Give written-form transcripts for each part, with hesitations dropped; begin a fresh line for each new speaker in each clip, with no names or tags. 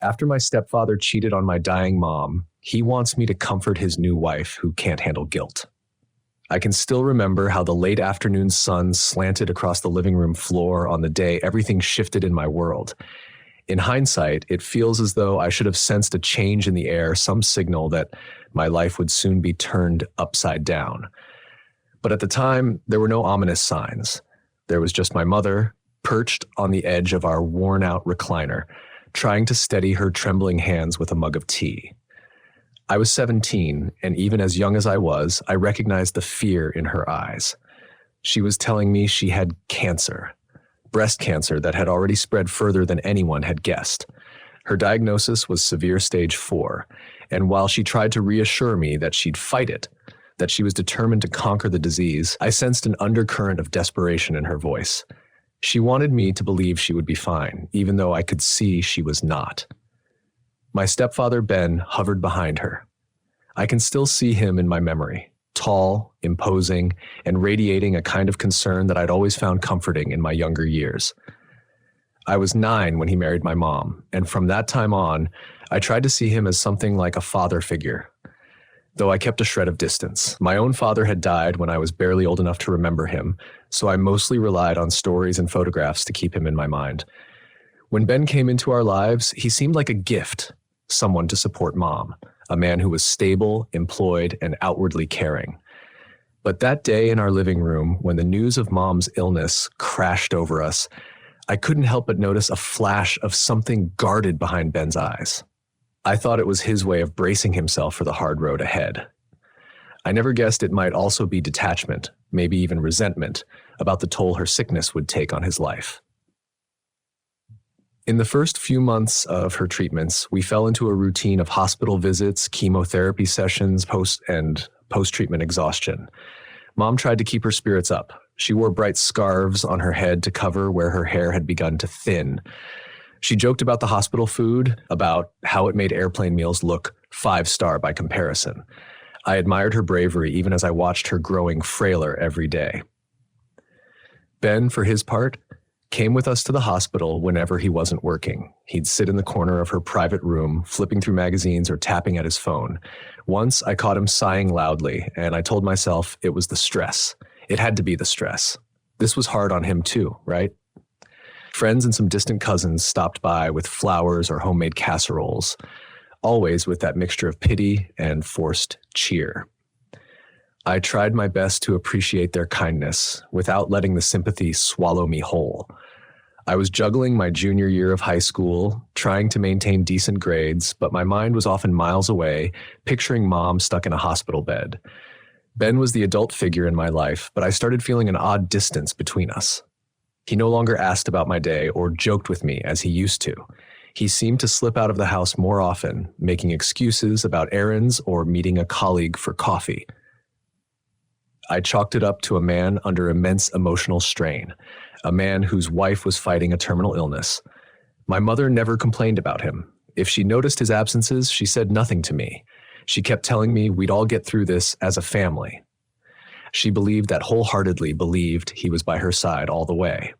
After my stepfather cheated on my dying mom, he wants me to comfort his new wife who can't handle guilt. I can still remember how the late afternoon sun slanted across the living room floor on the day everything shifted in my world. In hindsight, it feels as though I should have sensed a change in the air, some signal that my life would soon be turned upside down. But at the time, there were no ominous signs. There was just my mother, perched on the edge of our worn-out recliner, trying to steady her trembling hands with a mug of tea. I was 17, and even as young as I was, I recognized the fear in her eyes. She was telling me she had cancer, breast cancer that had already spread further than anyone had guessed. Her diagnosis was severe stage 4, and while she tried to reassure me that she'd fight it, that she was determined to conquer the disease, I sensed an undercurrent of desperation in her voice. She wanted me to believe she would be fine, even though I could see she was not. My stepfather, Ben, hovered behind her. I can still see him in my memory, tall, imposing, and radiating a kind of concern that I'd always found comforting in my younger years. I was 9 when he married my mom, and from that time on, I tried to see him as something like a father figure, though I kept a shred of distance. My own father had died when I was barely old enough to remember him, so I mostly relied on stories and photographs to keep him in my mind. When Ben came into our lives, he seemed like a gift, someone to support Mom, a man who was stable, employed, and outwardly caring. But that day in our living room, when the news of Mom's illness crashed over us, I couldn't help but notice a flash of something guarded behind Ben's eyes. I thought it was his way of bracing himself for the hard road ahead. I never guessed it might also be detachment, maybe even resentment, about the toll her sickness would take on his life. In the first few months of her treatments, we fell into a routine of hospital visits, chemotherapy sessions, post-treatment exhaustion. Mom tried to keep her spirits up. She wore bright scarves on her head to cover where her hair had begun to thin. She joked about the hospital food, about how it made airplane meals look 5-star by comparison. I admired her bravery even as I watched her growing frailer every day. Ben, for his part, came with us to the hospital whenever he wasn't working. He'd sit in the corner of her private room, flipping through magazines or tapping at his phone. Once I caught him sighing loudly, and I told myself it was the stress. It had to be the stress. This was hard on him too, right? Friends and some distant cousins stopped by with flowers or homemade casseroles, always with that mixture of pity and forced cheer. I tried my best to appreciate their kindness without letting the sympathy swallow me whole. I was juggling my junior year of high school, trying to maintain decent grades, but my mind was often miles away, picturing Mom stuck in a hospital bed. Ben was the adult figure in my life, but I started feeling an odd distance between us. He no longer asked about my day or joked with me as he used to. He seemed to slip out of the house more often, making excuses about errands or meeting a colleague for coffee. I chalked it up to a man under immense emotional strain, a man whose wife was fighting a terminal illness. My mother never complained about him. If she noticed his absences, she said nothing to me. She kept telling me we'd all get through this as a family. She wholeheartedly believed he was by her side all the way.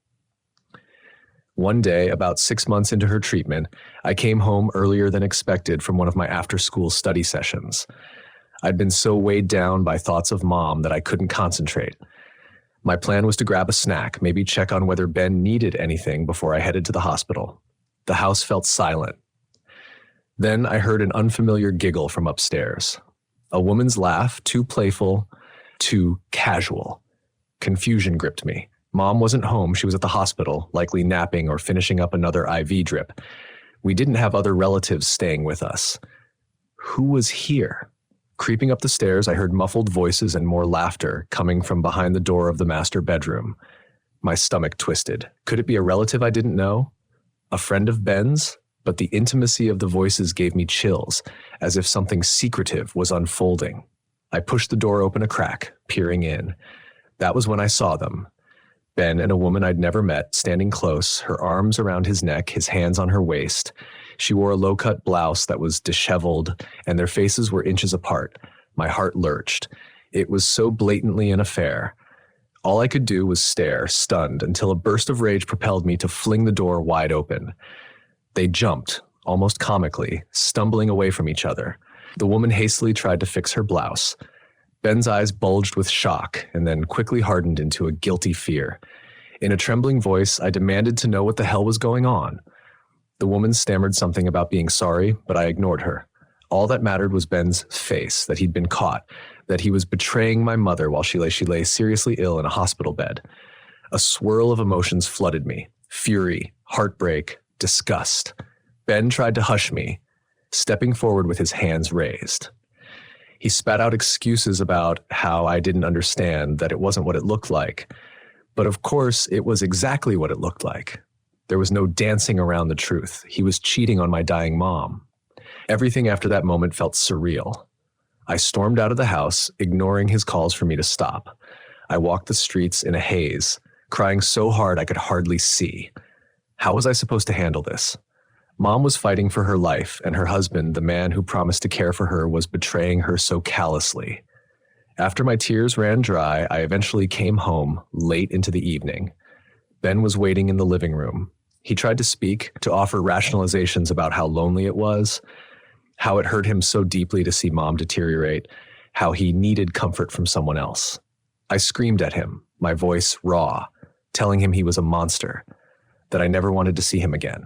One day, about 6 months into her treatment, I came home earlier than expected from one of my after-school study sessions. I'd been so weighed down by thoughts of Mom that I couldn't concentrate. My plan was to grab a snack, maybe check on whether Ben needed anything before I headed to the hospital. The house felt silent. Then I heard an unfamiliar giggle from upstairs. A woman's laugh, too playful, too casual. Confusion gripped me. Mom wasn't home. She was at the hospital, likely napping or finishing up another IV drip. We didn't have other relatives staying with us. Who was here? Creeping up the stairs, I heard muffled voices and more laughter coming from behind the door of the master bedroom. My stomach twisted. Could it be a relative I didn't know? A friend of Ben's? But the intimacy of the voices gave me chills, as if something secretive was unfolding. I pushed the door open a crack, peering in. That was when I saw them. Ben and a woman I'd never met, standing close, her arms around his neck, his hands on her waist. She wore a low-cut blouse that was disheveled, and their faces were inches apart. My heart lurched. It was so blatantly an affair. All I could do was stare, stunned, until a burst of rage propelled me to fling the door wide open. They jumped, almost comically, stumbling away from each other. The woman hastily tried to fix her blouse. Ben's eyes bulged with shock and then quickly hardened into a guilty fear. In a trembling voice, I demanded to know what the hell was going on. The woman stammered something about being sorry, but I ignored her. All that mattered was Ben's face, that he'd been caught, that he was betraying my mother while she lay seriously ill in a hospital bed. A swirl of emotions flooded me: fury, heartbreak, disgust. Ben tried to hush me, stepping forward with his hands raised. He spat out excuses about how I didn't understand, that it wasn't what it looked like. But of course, it was exactly what it looked like. There was no dancing around the truth. He was cheating on my dying mom. Everything after that moment felt surreal. I stormed out of the house, ignoring his calls for me to stop. I walked the streets in a haze, crying so hard I could hardly see. How was I supposed to handle this? Mom was fighting for her life, and her husband, the man who promised to care for her, was betraying her so callously. After my tears ran dry, I eventually came home late into the evening. Ben was waiting in the living room. He tried to speak, to offer rationalizations about how lonely it was, how it hurt him so deeply to see Mom deteriorate, how he needed comfort from someone else. I screamed at him, my voice raw, telling him he was a monster, that I never wanted to see him again.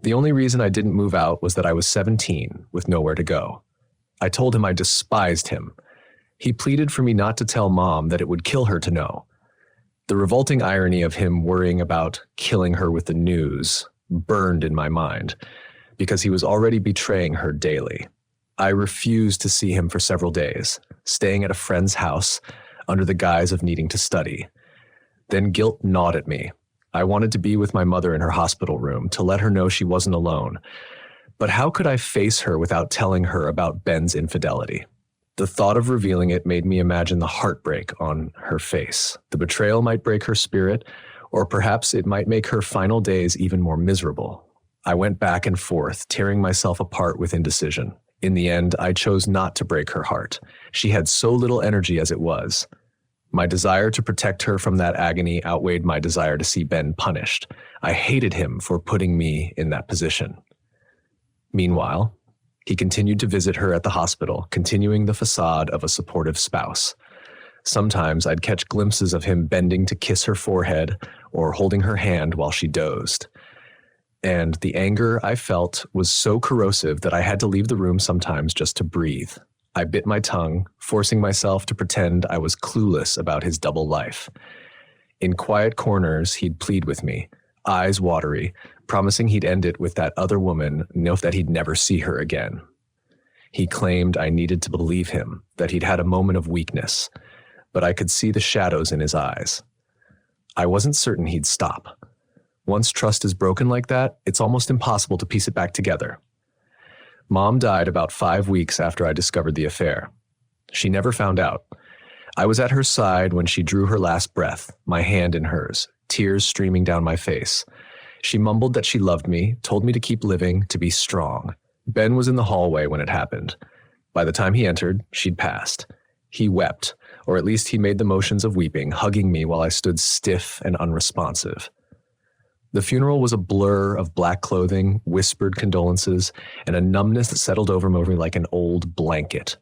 The only reason I didn't move out was that I was 17, with nowhere to go. I told him I despised him. He pleaded for me not to tell Mom, that it would kill her to know. The revolting irony of him worrying about killing her with the news burned in my mind, because he was already betraying her daily. I refused to see him for several days, staying at a friend's house under the guise of needing to study. Then guilt gnawed at me. I wanted to be with my mother in her hospital room, to let her know she wasn't alone. But how could I face her without telling her about Ben's infidelity? The thought of revealing it made me imagine the heartbreak on her face. The betrayal might break her spirit, or perhaps it might make her final days even more miserable. I went back and forth, tearing myself apart with indecision. In the end, I chose not to break her heart. She had so little energy as it was. My desire to protect her from that agony outweighed my desire to see Ben punished. I hated him for putting me in that position. Meanwhile, he continued to visit her at the hospital, continuing the facade of a supportive spouse. Sometimes I'd catch glimpses of him bending to kiss her forehead or holding her hand while she dozed. And the anger I felt was so corrosive that I had to leave the room sometimes just to breathe. I bit my tongue, forcing myself to pretend I was clueless about his double life. In quiet corners, he'd plead with me, eyes watery, promising he'd end it with that other woman, know that he'd never see her again. He claimed I needed to believe him, that he'd had a moment of weakness, but I could see the shadows in his eyes. I wasn't certain he'd stop. Once trust is broken like that, it's almost impossible to piece it back together. Mom died about 5 weeks after I discovered the affair. She never found out. I was at her side when she drew her last breath, my hand in hers, tears streaming down my face. She mumbled that she loved me, told me to keep living, to be strong. Ben was in the hallway when it happened. By the time he entered, she'd passed. He wept, or at least he made the motions of weeping, hugging me while I stood stiff and unresponsive. The funeral was a blur of black clothing, whispered condolences, and a numbness that settled over me like an old blanket.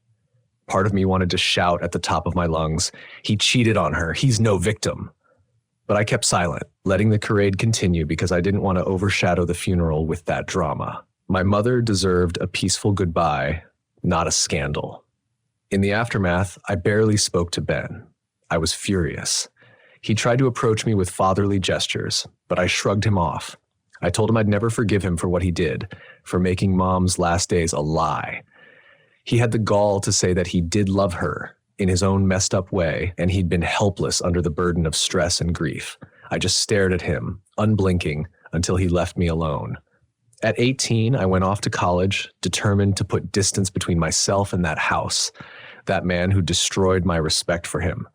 Part of me wanted to shout at the top of my lungs, "He cheated on her, he's no victim." But I kept silent, letting the charade continue because I didn't want to overshadow the funeral with that drama. My mother deserved a peaceful goodbye, not a scandal. In the aftermath, I barely spoke to Ben. I was furious. He tried to approach me with fatherly gestures, but I shrugged him off. I told him I'd never forgive him for what he did, for making Mom's last days a lie. He had the gall to say that he did love her in his own messed up way, and he'd been helpless under the burden of stress and grief. I just stared at him, unblinking, until he left me alone. At 18, I went off to college, determined to put distance between myself and that house, that man who destroyed my respect for him.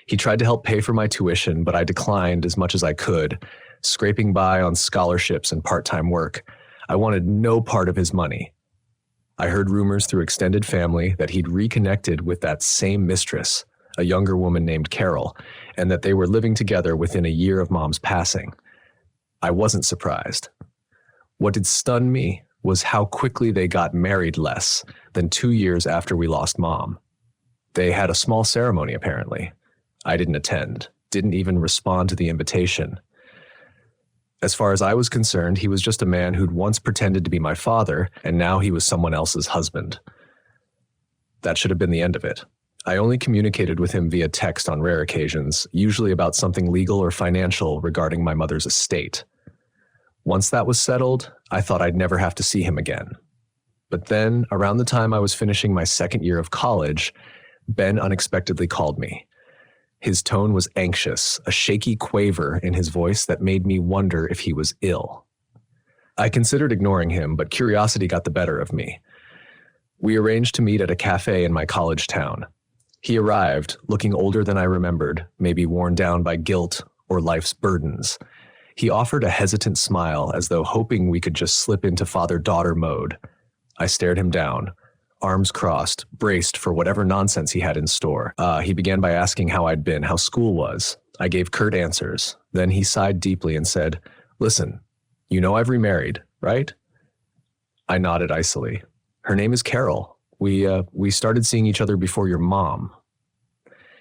He tried to help pay for my tuition, but I declined as much as I could, scraping by on scholarships and part-time work. I wanted no part of his money. I heard rumors through extended family that he'd reconnected with that same mistress, a younger woman named Carol, and that they were living together within a year of Mom's passing. I wasn't surprised. What did stun me was how quickly they got married less than 2 years after we lost Mom. They had a small ceremony, apparently. I didn't attend, didn't even respond to the invitation. As far as I was concerned, he was just a man who'd once pretended to be my father, and now he was someone else's husband. That should have been the end of it. I only communicated with him via text on rare occasions, usually about something legal or financial regarding my mother's estate. Once that was settled, I thought I'd never have to see him again. But then, around the time I was finishing my second year of college, Ben unexpectedly called me. His tone was anxious, a shaky quaver in his voice that made me wonder if he was ill. I considered ignoring him, but curiosity got the better of me. We arranged to meet at a cafe in my college town. He arrived, looking older than I remembered, maybe worn down by guilt or life's burdens. He offered a hesitant smile, as though hoping we could just slip into father-daughter mode. I stared him down, arms crossed, braced for whatever nonsense he had in store. He began by asking how I'd been, how school was. I gave curt answers. Then he sighed deeply and said, "Listen, you know I've remarried, right?" I nodded icily. "Her name is Carol. We started seeing each other before your mom."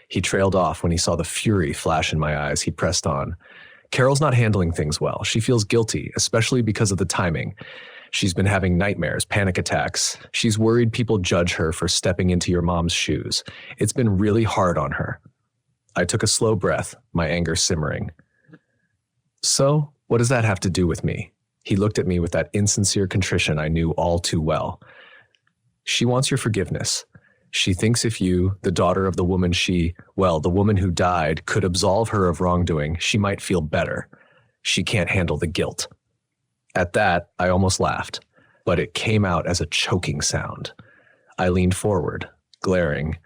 He trailed off when he saw the fury flash in my eyes. He pressed on. "Carol's not handling things well. She feels guilty, especially because of the timing. She's been having nightmares, panic attacks. She's worried people judge her for stepping into your mom's shoes. It's been really hard on her." I took a slow breath, my anger simmering. "So, what does that have to do with me?" He looked at me with that insincere contrition I knew all too well. "She wants your forgiveness. She thinks if you, the daughter of the woman the woman who died, could absolve her of wrongdoing, she might feel better. She can't handle the guilt." At that, I almost laughed, but it came out as a choking sound. I leaned forward, glaring.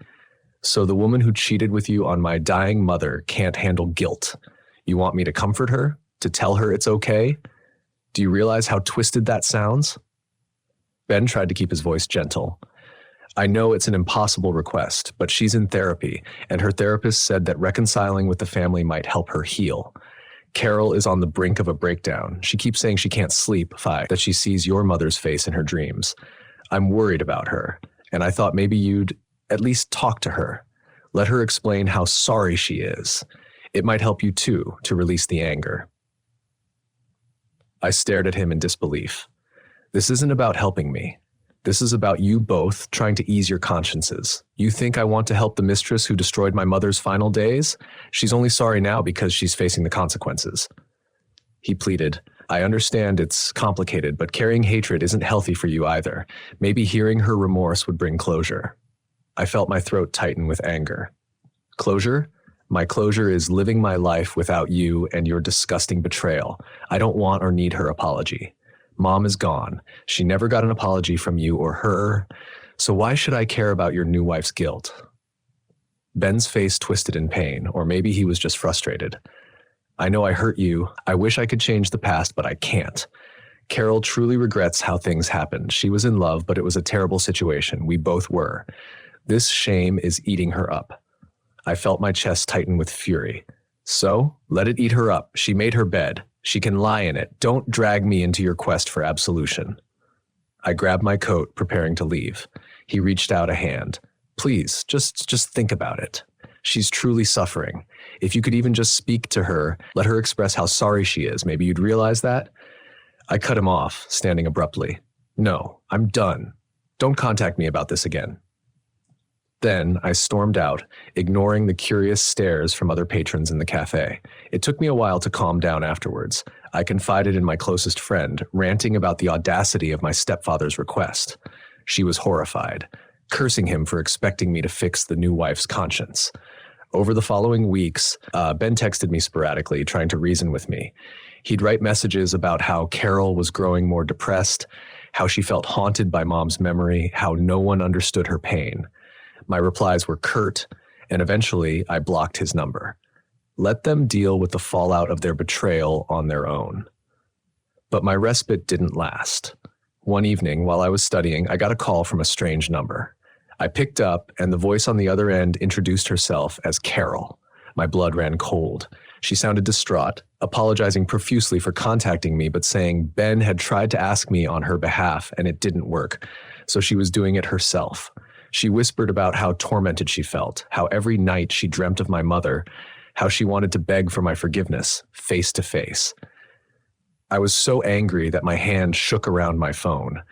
"So the woman who cheated with you on my dying mother can't handle guilt. You want me to comfort her? To tell her it's okay? Do you realize how twisted that sounds?" Ben tried to keep his voice gentle. "I know it's an impossible request, but she's in therapy, and her therapist said that reconciling with the family might help her heal. Carol is on the brink of a breakdown. She keeps saying she can't sleep, that she sees your mother's face in her dreams. I'm worried about her, and I thought maybe you'd at least talk to her. Let her explain how sorry she is. It might help you too, to release the anger." I stared at him in disbelief. "This isn't about helping me. This is about you both trying to ease your consciences. You think I want to help the mistress who destroyed my mother's final days? She's only sorry now because she's facing the consequences." He pleaded, "I understand it's complicated, but carrying hatred isn't healthy for you either. Maybe hearing her remorse would bring closure." I felt my throat tighten with anger. "Closure? My closure is living my life without you and your disgusting betrayal. I don't want or need her apology. Mom is gone. She never got an apology from you or her, so why should I care about your new wife's guilt?" Ben's face twisted in pain, or maybe he was just frustrated. "I know I hurt you. I wish I could change the past, but I can't. Carol truly regrets how things happened. She was in love, but it was a terrible situation. We both were. This shame is eating her up." I felt my chest tighten with fury. "So, let it eat her up. She made her bed. She can lie in it. Don't drag me into your quest for absolution." I grabbed my coat, preparing to leave. He reached out a hand. "Please, just think about it. She's truly suffering. If you could even just speak to her, let her express how sorry she is, maybe you'd realize that." I cut him off, standing abruptly. "No, I'm done. Don't contact me about this again." Then I stormed out, ignoring the curious stares from other patrons in the cafe. It took me a while to calm down afterwards. I confided in my closest friend, ranting about the audacity of my stepfather's request. She was horrified, cursing him for expecting me to fix the new wife's conscience. Over the following weeks, Ben texted me sporadically, trying to reason with me. He'd write messages about how Carol was growing more depressed, how she felt haunted by Mom's memory, how no one understood her pain. My replies were curt, and eventually I blocked his number. Let them deal with the fallout of their betrayal on their own. But my respite didn't last. One evening, while I was studying, I got a call from a strange number. I picked up, and the voice on the other end introduced herself as Carol. My blood ran cold. She sounded distraught, apologizing profusely for contacting me, but saying Ben had tried to ask me on her behalf and it didn't work, so she was doing it herself. She whispered about how tormented she felt, how every night she dreamt of my mother, how she wanted to beg for my forgiveness, face to face. I was so angry that my hand shook around my phone.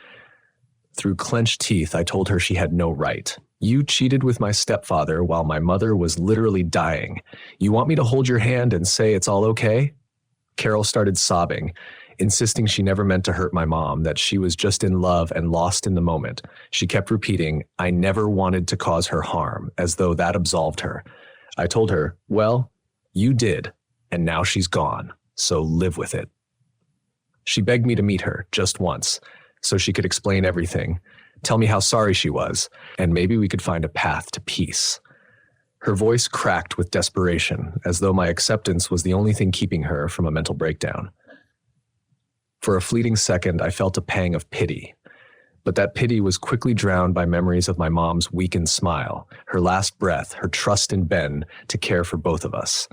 Through clenched teeth, I told her she had no right. You cheated with my stepfather while my mother was literally dying. You want me to hold your hand and say it's all okay? Carol started sobbing, insisting she never meant to hurt my mom, that she was just in love and lost in the moment. She kept repeating, I never wanted to cause her harm, as though that absolved her. I told her, well, you did, and now she's gone, so live with it. She begged me to meet her just once, so she could explain everything, tell me how sorry she was, and maybe we could find a path to peace. Her voice cracked with desperation, as though my acceptance was the only thing keeping her from a mental breakdown. For a fleeting second, I felt a pang of pity, but that pity was quickly drowned by memories of my mom's weakened smile, her last breath, her trust in Ben to care for both of us.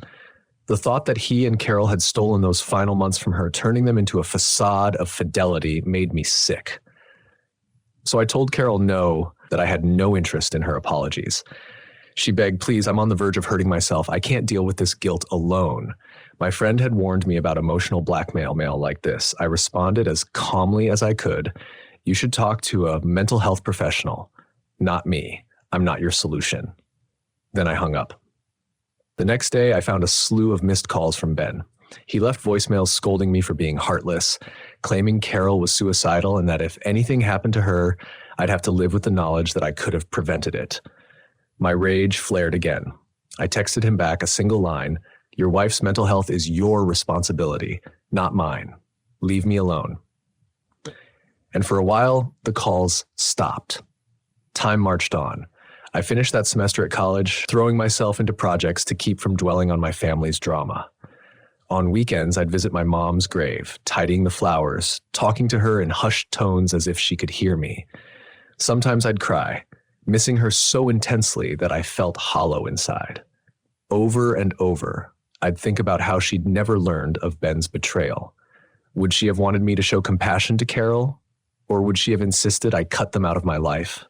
The thought that he and Carol had stolen those final months from her, turning them into a facade of fidelity, made me sick. So I told Carol no, that I had no interest in her apologies. She begged, please, I'm on the verge of hurting myself. I can't deal with this guilt alone. My friend had warned me about emotional blackmail mail like this. I responded as calmly as I could. You should talk to a mental health professional, not me. I'm not your solution. Then I hung up. The next day, I found a slew of missed calls from Ben. He left voicemails scolding me for being heartless, claiming Carol was suicidal and that if anything happened to her, I'd have to live with the knowledge that I could have prevented it. My rage flared again. I texted him back a single line, your wife's mental health is your responsibility, not mine. Leave me alone. And for a while, the calls stopped. Time marched on. I finished that semester at college, throwing myself into projects to keep from dwelling on my family's drama. On weekends, I'd visit my mom's grave, tidying the flowers, talking to her in hushed tones as if she could hear me. Sometimes I'd cry, missing her so intensely that I felt hollow inside. Over and over, I'd think about how she'd never learned of Ben's betrayal. Would she have wanted me to show compassion to Carol? Or would she have insisted I cut them out of my life?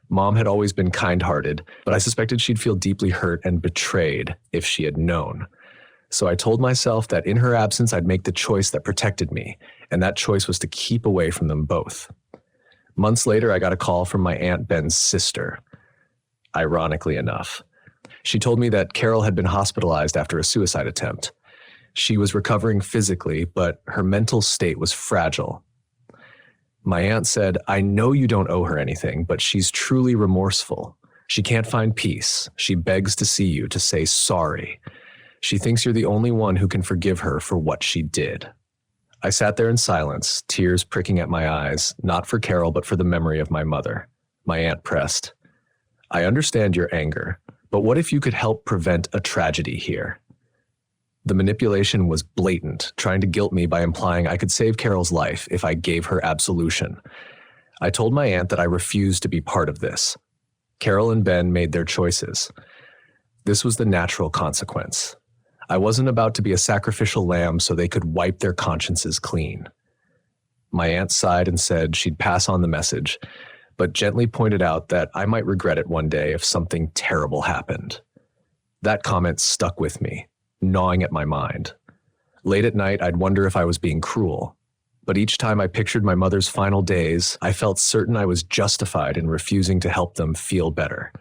Mom had always been kind-hearted, but I suspected she'd feel deeply hurt and betrayed if she had known. So I told myself that in her absence, I'd make the choice that protected me, and that choice was to keep away from them both. Months later, I got a call from my Aunt Ben's sister. Ironically enough, she told me that Carol had been hospitalized after a suicide attempt. She was recovering physically, but her mental state was fragile. My aunt said, I know you don't owe her anything, but she's truly remorseful. She can't find peace. She begs to see you to say sorry. She thinks you're the only one who can forgive her for what she did. I sat there in silence, tears pricking at my eyes, not for Carol, but for the memory of my mother. My aunt pressed, I understand your anger, but what if you could help prevent a tragedy here? The manipulation was blatant, trying to guilt me by implying I could save Carol's life if I gave her absolution. I told my aunt that I refused to be part of this. Carol and Ben made their choices. This was the natural consequence. I wasn't about to be a sacrificial lamb so they could wipe their consciences clean. My aunt sighed and said she'd pass on the message, but gently pointed out that I might regret it one day if something terrible happened. That comment stuck with me, gnawing at my mind. Late at night, I'd wonder if I was being cruel. But each time I pictured my mother's final days, I felt certain I was justified in refusing to help them feel better.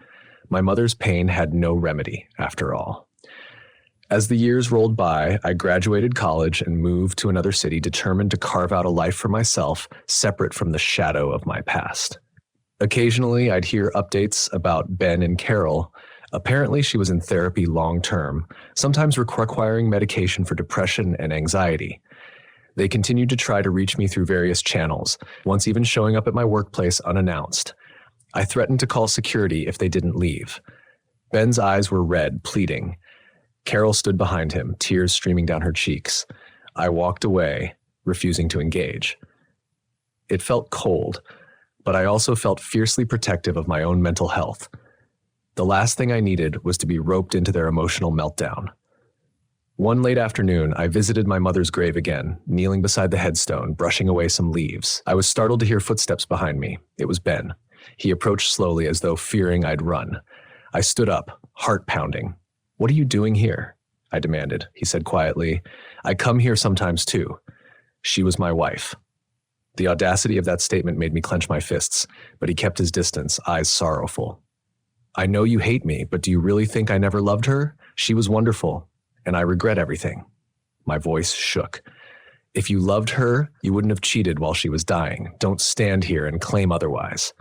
My mother's pain had no remedy, after all. As the years rolled by, I graduated college and moved to another city, determined to carve out a life for myself, separate from the shadow of my past. Occasionally, I'd hear updates about Ben and Carol. Apparently, she was in therapy long-term, sometimes requiring medication for depression and anxiety. They continued to try to reach me through various channels, once even showing up at my workplace unannounced. I threatened to call security if they didn't leave. Ben's eyes were red, pleading. Carol stood behind him, tears streaming down her cheeks. I walked away, refusing to engage. It felt cold, but I also felt fiercely protective of my own mental health. The last thing I needed was to be roped into their emotional meltdown. One late afternoon, I visited my mother's grave again, kneeling beside the headstone, brushing away some leaves. I was startled to hear footsteps behind me. It was Ben. He approached slowly as though fearing I'd run. I stood up, heart pounding. "What are you doing here?" I demanded. He said quietly, "I come here sometimes too." She was my wife. The audacity of that statement made me clench my fists, but he kept his distance, eyes sorrowful. "I know you hate me, but do you really think I never loved her? She was wonderful, and I regret everything." My voice shook. "If you loved her, you wouldn't have cheated while she was dying. Don't stand here and claim otherwise."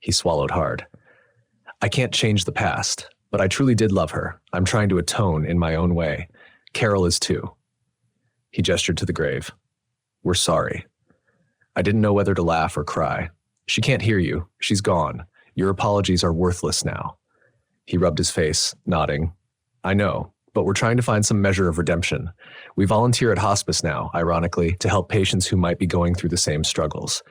He swallowed hard. "I can't change the past, but I truly did love her. I'm trying to atone in my own way. Carol is too." He gestured to the grave. "We're sorry." I didn't know whether to laugh or cry. "She can't hear you. She's gone. Your apologies are worthless now." He rubbed his face, nodding. "I know, but we're trying to find some measure of redemption. We volunteer at hospice now, ironically, to help patients who might be going through the same struggles.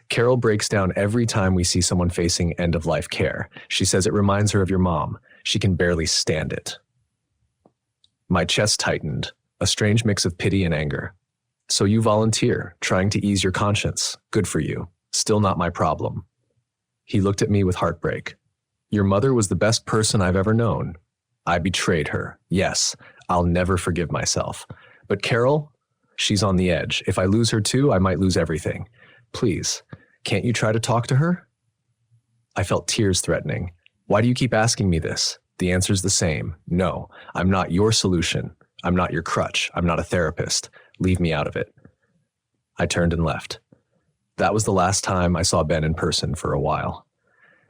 Carol breaks down every time we see someone facing end-of-life care. She says it reminds her of your mom. She can barely stand it." My chest tightened, a strange mix of pity and anger. "So you volunteer, trying to ease your conscience. Good for you. Still not my problem." He looked at me with heartbreak. "Your mother was the best person I've ever known. I betrayed her. Yes, I'll never forgive myself. But Carol, she's on the edge. If I lose her too, I might lose everything. Please, can't you try to talk to her?" I felt tears threatening. "Why do you keep asking me this? The answer's the same. No, I'm not your solution. I'm not your crutch. I'm not a therapist. Leave me out of it." I turned and left. That was the last time I saw Ben in person for a while.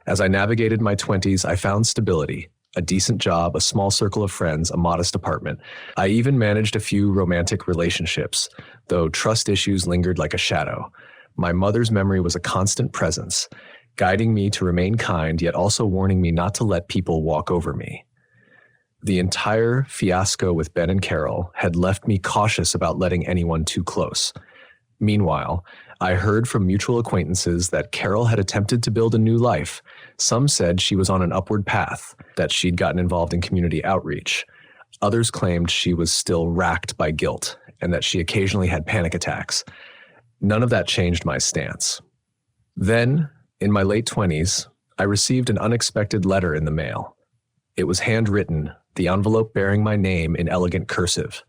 As I navigated my 20s, I found stability, a decent job, a small circle of friends, a modest apartment. I even managed a few romantic relationships, though trust issues lingered like a shadow. My mother's memory was a constant presence, guiding me to remain kind, yet also warning me not to let people walk over me. The entire fiasco with Ben and Carol had left me cautious about letting anyone too close. Meanwhile, I heard from mutual acquaintances that Carol had attempted to build a new life. Some said she was on an upward path, that she'd gotten involved in community outreach. Others claimed she was still racked by guilt and that she occasionally had panic attacks. None of that changed my stance. Then, in my late 20s, I received an unexpected letter in the mail. It was handwritten, the envelope bearing my name in elegant cursive.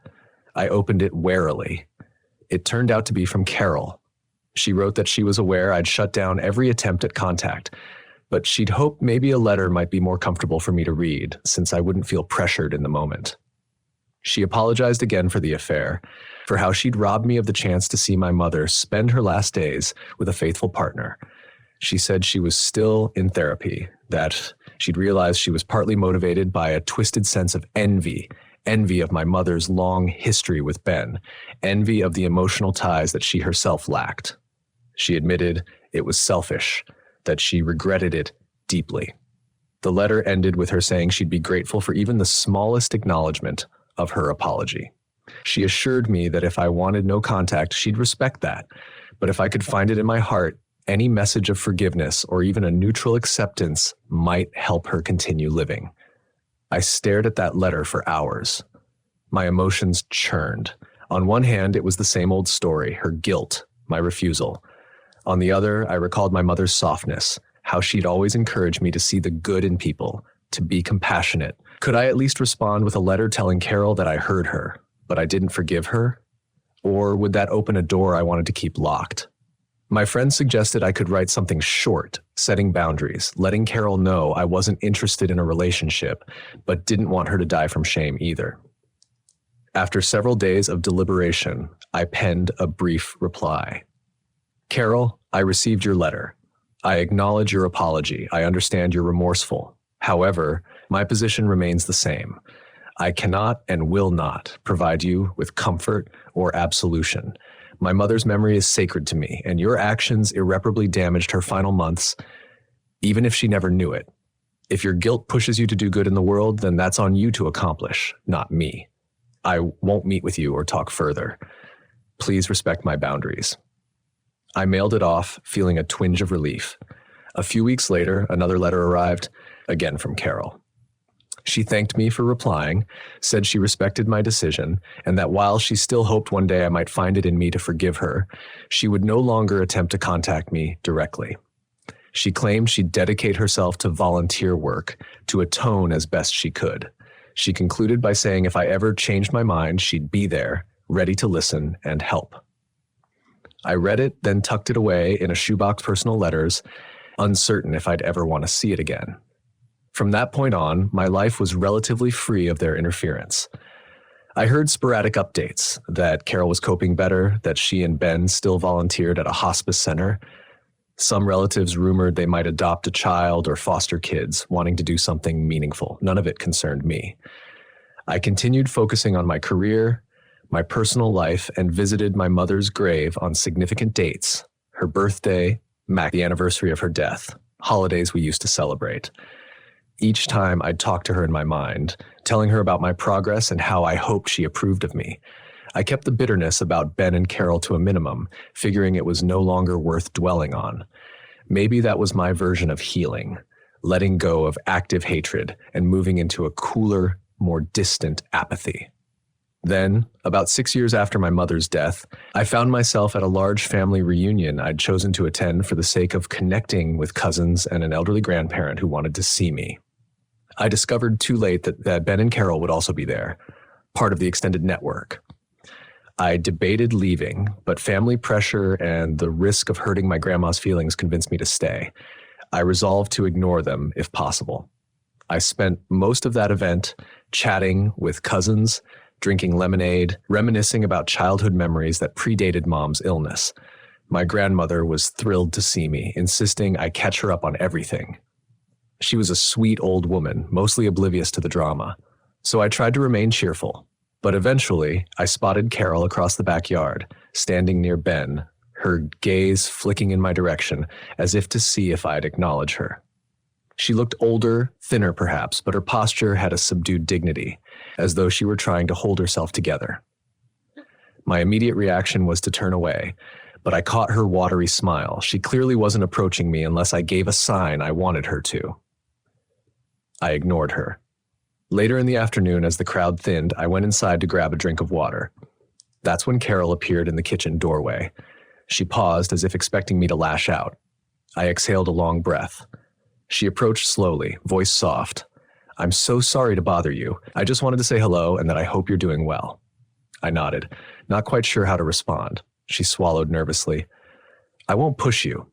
I opened it warily. It turned out to be from Carol. She wrote that she was aware I'd shut down every attempt at contact, but she'd hoped maybe a letter might be more comfortable for me to read, since I wouldn't feel pressured in the moment. She apologized again for the affair, for how she'd robbed me of the chance to see my mother spend her last days with a faithful partner. She said she was still in therapy, that she'd realized she was partly motivated by a twisted sense of envy of my mother's long history with Ben, envy of the emotional ties that she herself lacked. She admitted it was selfish, that she regretted it deeply. The letter ended with her saying she'd be grateful for even the smallest acknowledgement of her apology. She assured me that if I wanted no contact, she'd respect that, but if I could find it in my heart, any message of forgiveness or even a neutral acceptance might help her continue living. I stared at that letter for hours. My emotions churned. On one hand, it was the same old story, her guilt, my refusal. On the other, I recalled my mother's softness, how she'd always encouraged me to see the good in people, to be compassionate. Could I at least respond with a letter telling Carol that I heard her, but I didn't forgive her? Or would that open a door I wanted to keep locked? My friend suggested I could write something short, setting boundaries, letting Carol know I wasn't interested in a relationship, but didn't want her to die from shame either. After several days of deliberation, I penned a brief reply. "Carol, I received your letter. I acknowledge your apology. I understand you're remorseful. However, my position remains the same. I cannot and will not provide you with comfort or absolution. My mother's memory is sacred to me, and your actions irreparably damaged her final months, even if she never knew it. If your guilt pushes you to do good in the world, then that's on you to accomplish, not me. I won't meet with you or talk further. Please respect my boundaries." I mailed it off, feeling a twinge of relief. A few weeks later, another letter arrived, again from Carol. She thanked me for replying, said she respected my decision, and that while she still hoped one day I might find it in me to forgive her, she would no longer attempt to contact me directly. She claimed she'd dedicate herself to volunteer work, to atone as best she could. She concluded by saying if I ever changed my mind, she'd be there, ready to listen and help. I read it, then tucked it away in a shoebox personal letters, uncertain if I'd ever want to see it again. From that point on, my life was relatively free of their interference. I heard sporadic updates that Carol was coping better, that she and Ben still volunteered at a hospice center. Some relatives rumored they might adopt a child or foster kids, wanting to do something meaningful. None of it concerned me. I continued focusing on my career, my personal life, and visited my mother's grave on significant dates, her birthday, the anniversary of her death, holidays we used to celebrate. Each time I'd talk to her in my mind, telling her about my progress and how I hoped she approved of me. I kept the bitterness about Ben and Carol to a minimum, figuring it was no longer worth dwelling on. Maybe that was my version of healing, letting go of active hatred and moving into a cooler, more distant apathy. Then, about 6 years after my mother's death, I found myself at a large family reunion I'd chosen to attend for the sake of connecting with cousins and an elderly grandparent who wanted to see me. I discovered too late that Ben and Carol would also be there, part of the extended network. I debated leaving, but family pressure and the risk of hurting my grandma's feelings convinced me to stay. I resolved to ignore them if possible. I spent most of that event chatting with cousins, drinking lemonade, reminiscing about childhood memories that predated Mom's illness. My grandmother was thrilled to see me, insisting I catch her up on everything. She was a sweet old woman, mostly oblivious to the drama, so I tried to remain cheerful. But eventually, I spotted Carol across the backyard, standing near Ben, her gaze flicking in my direction, as if to see if I'd acknowledge her. She looked older, thinner perhaps, but her posture had a subdued dignity, as though she were trying to hold herself together. My immediate reaction was to turn away, but I caught her watery smile. She clearly wasn't approaching me unless I gave a sign I wanted her to. I ignored her. Later in the afternoon, as the crowd thinned, I went inside to grab a drink of water. That's when Carol appeared in the kitchen doorway. She paused as if expecting me to lash out. I exhaled a long breath. She approached slowly, voice soft. "I'm so sorry to bother you. I just wanted to say hello and that I hope you're doing well." I nodded, not quite sure how to respond. She swallowed nervously. "I won't push you.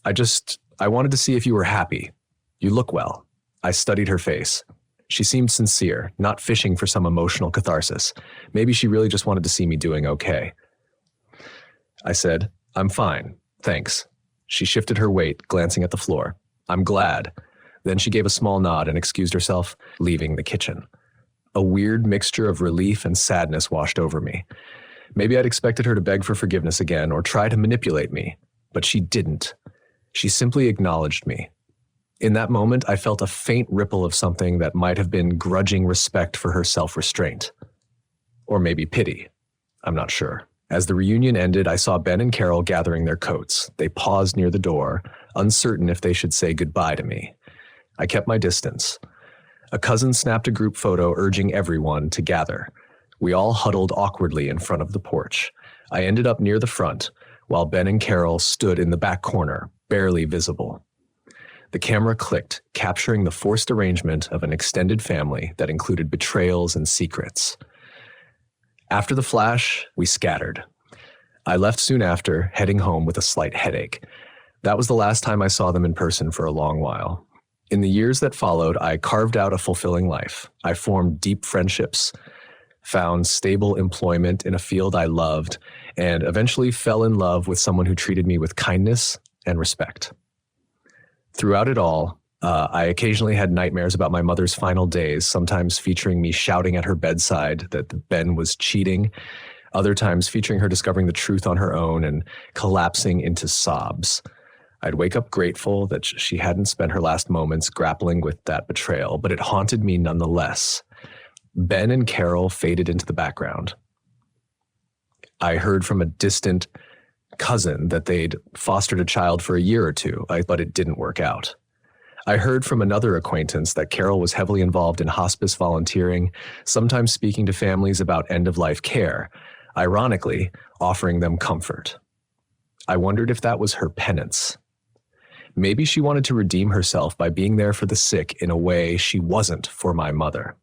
I wanted to see if you were happy. You look well." I studied her face. She seemed sincere, not fishing for some emotional catharsis. Maybe she really just wanted to see me doing okay. I said, "I'm fine, thanks." She shifted her weight, glancing at the floor. "I'm glad." Then she gave a small nod and excused herself, leaving the kitchen. A weird mixture of relief and sadness washed over me. Maybe I'd expected her to beg for forgiveness again or try to manipulate me, but she didn't. She simply acknowledged me. In that moment, I felt a faint ripple of something that might have been grudging respect for her self-restraint. Or maybe pity. I'm not sure. As the reunion ended, I saw Ben and Carol gathering their coats. They paused near the door, uncertain if they should say goodbye to me. I kept my distance. A cousin snapped a group photo urging everyone to gather. We all huddled awkwardly in front of the porch. I ended up near the front, while Ben and Carol stood in the back corner, barely visible. The camera clicked, capturing the forced arrangement of an extended family that included betrayals and secrets. After the flash, we scattered. I left soon after, heading home with a slight headache. That was the last time I saw them in person for a long while. In the years that followed, I carved out a fulfilling life. I formed deep friendships, found stable employment in a field I loved, and eventually fell in love with someone who treated me with kindness and respect. Throughout it all, I occasionally had nightmares about my mother's final days, sometimes featuring me shouting at her bedside that Ben was cheating, other times featuring her discovering the truth on her own and collapsing into sobs. I'd wake up grateful that she hadn't spent her last moments grappling with that betrayal, but it haunted me nonetheless. Ben and Carol faded into the background. I heard from a distant cousin that they'd fostered a child for a year or two, but it didn't work out. I heard from another acquaintance that Carol was heavily involved in hospice volunteering, sometimes speaking to families about end-of-life care, ironically, offering them comfort. I wondered if that was her penance. Maybe she wanted to redeem herself by being there for the sick in a way she wasn't for my mother.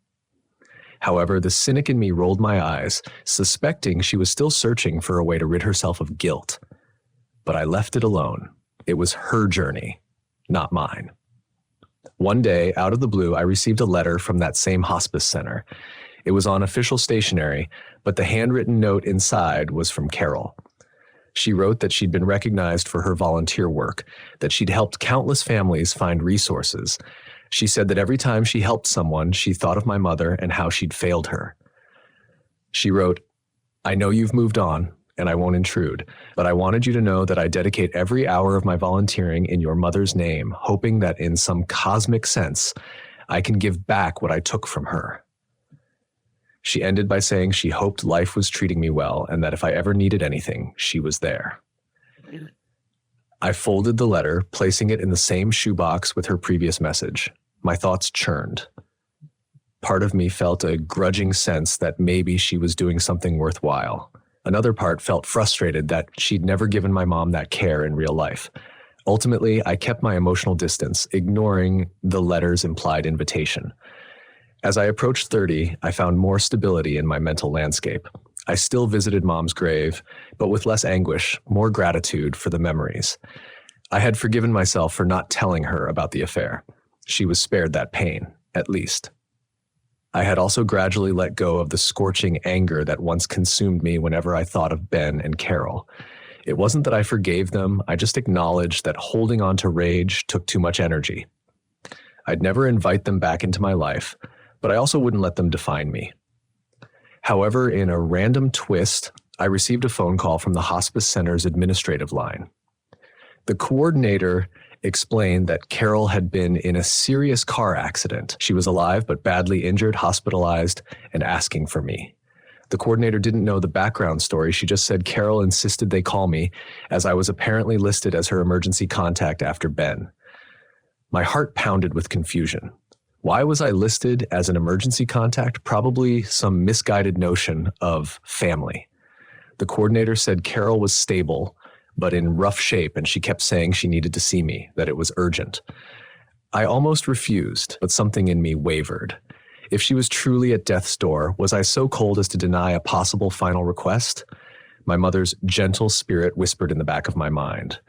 However, the cynic in me rolled my eyes, suspecting she was still searching for a way to rid herself of guilt. But I left it alone. It was her journey, not mine. One day, out of the blue, I received a letter from that same hospice center. It was on official stationery, but the handwritten note inside was from Carol. She wrote that she'd been recognized for her volunteer work, that she'd helped countless families find resources. She said that every time she helped someone, she thought of my mother and how she'd failed her. She wrote, "I know you've moved on, and I won't intrude, but I wanted you to know that I dedicate every hour of my volunteering in your mother's name, hoping that in some cosmic sense, I can give back what I took from her." She ended by saying she hoped life was treating me well and that if I ever needed anything, she was there. I folded the letter, placing it in the same shoebox with her previous message. My thoughts churned. Part of me felt a grudging sense that maybe she was doing something worthwhile. Another part felt frustrated that she'd never given my mom that care in real life. Ultimately, I kept my emotional distance, ignoring the letter's implied invitation. As I approached 30, I found more stability in my mental landscape. I still visited Mom's grave, but with less anguish, more gratitude for the memories. I had forgiven myself for not telling her about the affair. She was spared that pain, at least. I had also gradually let go of the scorching anger that once consumed me whenever I thought of Ben and Carol. It wasn't that I forgave them, I just acknowledged that holding on to rage took too much energy. I'd never invite them back into my life, but I also wouldn't let them define me. However, in a random twist, I received a phone call from the hospice center's administrative line. The coordinator explained that Carol had been in a serious car accident. She was alive but badly injured, hospitalized, and asking for me. The coordinator didn't know the background story. She just said Carol insisted they call me, as I was apparently listed as her emergency contact after Ben. My heart pounded with confusion. Why was I listed as an emergency contact? Probably some misguided notion of family. The coordinator said Carol was stable, but in rough shape, and she kept saying she needed to see me, that it was urgent. I almost refused, but something in me wavered. If she was truly at death's door, was I so cold as to deny a possible final request? My mother's gentle spirit whispered in the back of my mind.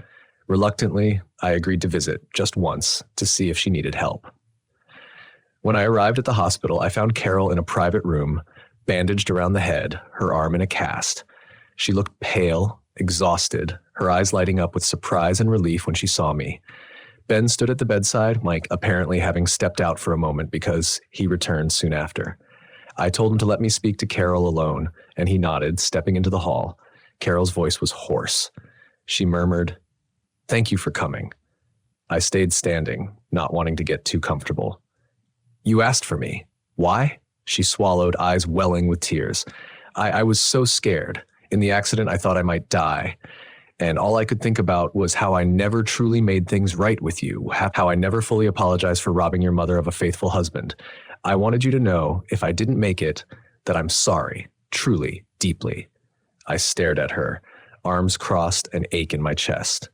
Reluctantly, I agreed to visit, just once, to see if she needed help. When I arrived at the hospital, I found Carol in a private room, bandaged around the head, her arm in a cast. She looked pale, exhausted, her eyes lighting up with surprise and relief when she saw me. Ben stood at the bedside, Mike apparently having stepped out for a moment because he returned soon after. I told him to let me speak to Carol alone, and he nodded, stepping into the hall. Carol's voice was hoarse. She murmured, "Thank you for coming." I stayed standing, not wanting to get too comfortable. "You asked for me. Why?" She swallowed, eyes welling with tears. I was so scared. In the accident, I thought I might die. And all I could think about was how I never truly made things right with you, how I never fully apologized for robbing your mother of a faithful husband. I wanted you to know, if I didn't make it, that I'm sorry, truly, deeply. I stared at her, arms crossed, an ache in my chest.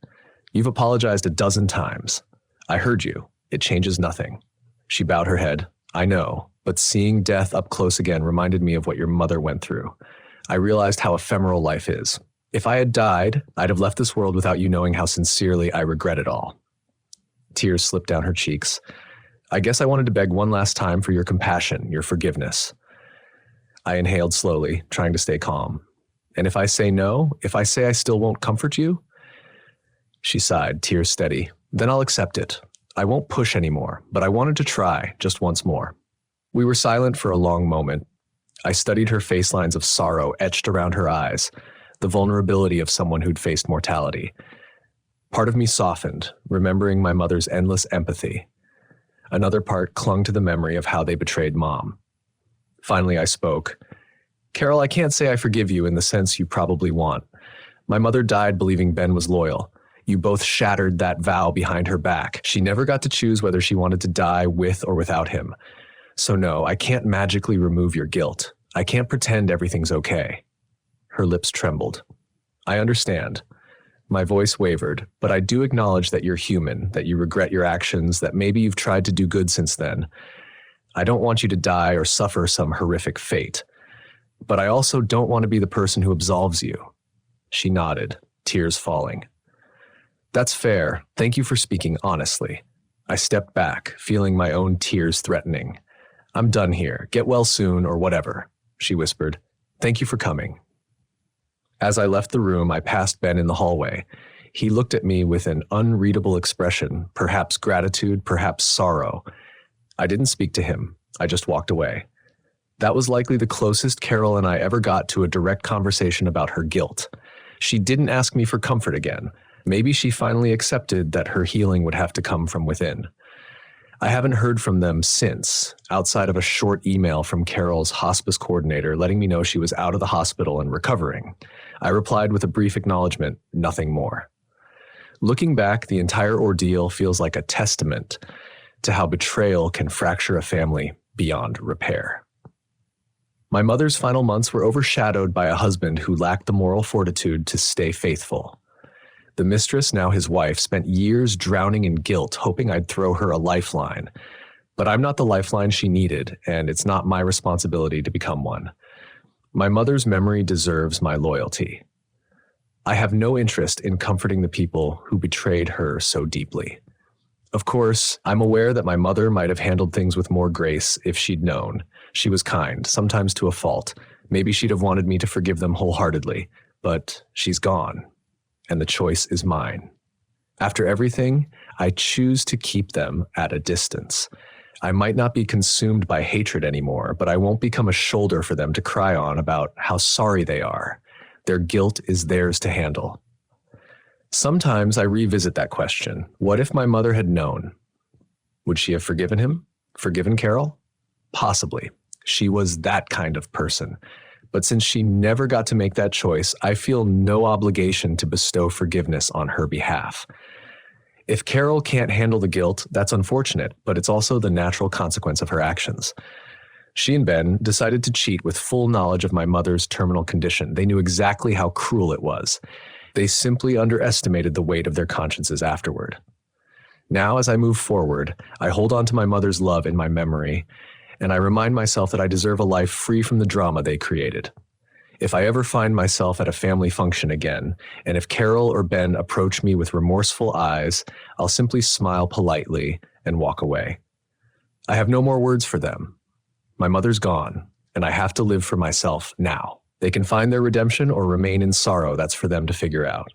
"You've apologized a dozen times. I heard you. It changes nothing." She bowed her head. "I know, but seeing death up close again reminded me of what your mother went through. I realized how ephemeral life is. If I had died, I'd have left this world without you knowing how sincerely I regret it all." Tears slipped down her cheeks. "I guess I wanted to beg one last time for your compassion, your forgiveness." I inhaled slowly, trying to stay calm. "And if I say no, if I say I still won't comfort you?" She sighed, tears steady. "Then I'll accept it. I won't push anymore, but I wanted to try just once more." We were silent for a long moment. I studied her face lines of sorrow etched around her eyes, the vulnerability of someone who'd faced mortality. Part of me softened, remembering my mother's endless empathy. Another part clung to the memory of how they betrayed Mom. Finally, I spoke. "Carol, I can't say I forgive you in the sense you probably want. My mother died believing Ben was loyal. You both shattered that vow behind her back. She never got to choose whether she wanted to die with or without him. So no, I can't magically remove your guilt. I can't pretend everything's okay." Her lips trembled. "I understand." My voice wavered, but I do acknowledge that you're human, that you regret your actions, that maybe you've tried to do good since then. I don't want you to die or suffer some horrific fate. But I also don't want to be the person who absolves you." She nodded, tears falling. "That's fair. Thank you for speaking honestly." I stepped back, feeling my own tears threatening. "I'm done here. Get well soon or whatever," she whispered. "Thank you for coming." As I left the room, I passed Ben in the hallway. He looked at me with an unreadable expression, perhaps gratitude, perhaps sorrow. I didn't speak to him. I just walked away. That was likely the closest Carol and I ever got to a direct conversation about her guilt. She didn't ask me for comfort again. Maybe she finally accepted that her healing would have to come from within. I haven't heard from them since, outside of a short email from Carol's hospice coordinator letting me know she was out of the hospital and recovering. I replied with a brief acknowledgement, nothing more. Looking back, the entire ordeal feels like a testament to how betrayal can fracture a family beyond repair. My mother's final months were overshadowed by a husband who lacked the moral fortitude to stay faithful. The mistress, now his wife, spent years drowning in guilt, hoping I'd throw her a lifeline. But I'm not the lifeline she needed, and it's not my responsibility to become one. My mother's memory deserves my loyalty. I have no interest in comforting the people who betrayed her so deeply. Of course, I'm aware that my mother might have handled things with more grace if she'd known. She was kind, sometimes to a fault. Maybe she'd have wanted me to forgive them wholeheartedly, but she's gone, and the choice is mine. After everything, I choose to keep them at a distance. I might not be consumed by hatred anymore, but I won't become a shoulder for them to cry on about how sorry they are. Their guilt is theirs to handle. Sometimes I revisit that question. What if my mother had known? Would she have forgiven him? Forgiven Carol? Possibly. She was that kind of person. But since she never got to make that choice, I feel no obligation to bestow forgiveness on her behalf. If Carol can't handle the guilt, that's unfortunate, but it's also the natural consequence of her actions. She and Ben decided to cheat with full knowledge of my mother's terminal condition. They knew exactly how cruel it was. They simply underestimated the weight of their consciences afterward. Now, as I move forward, I hold on to my mother's love in my memory, and I remind myself that I deserve a life free from the drama they created. If I ever find myself at a family function again, and if Carol or Ben approach me with remorseful eyes, I'll simply smile politely and walk away. I have no more words for them. My mother's gone, and I have to live for myself now. They can find their redemption or remain in sorrow. That's for them to figure out.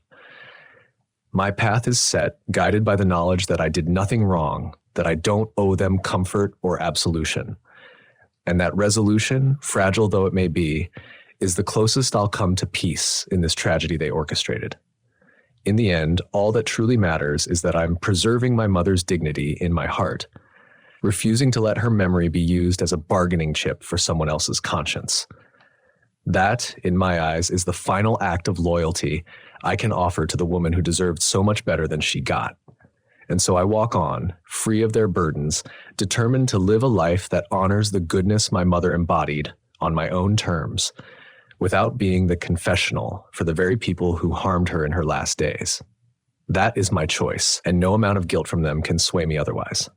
My path is set, guided by the knowledge that I did nothing wrong, that I don't owe them comfort or absolution. And that resolution, fragile though it may be, is the closest I'll come to peace in this tragedy they orchestrated. In the end, all that truly matters is that I'm preserving my mother's dignity in my heart, refusing to let her memory be used as a bargaining chip for someone else's conscience. That, in my eyes, is the final act of loyalty I can offer to the woman who deserved so much better than she got. And so I walk on, free of their burdens, determined to live a life that honors the goodness my mother embodied on my own terms, without being the confessional for the very people who harmed her in her last days. That is my choice, and no amount of guilt from them can sway me otherwise.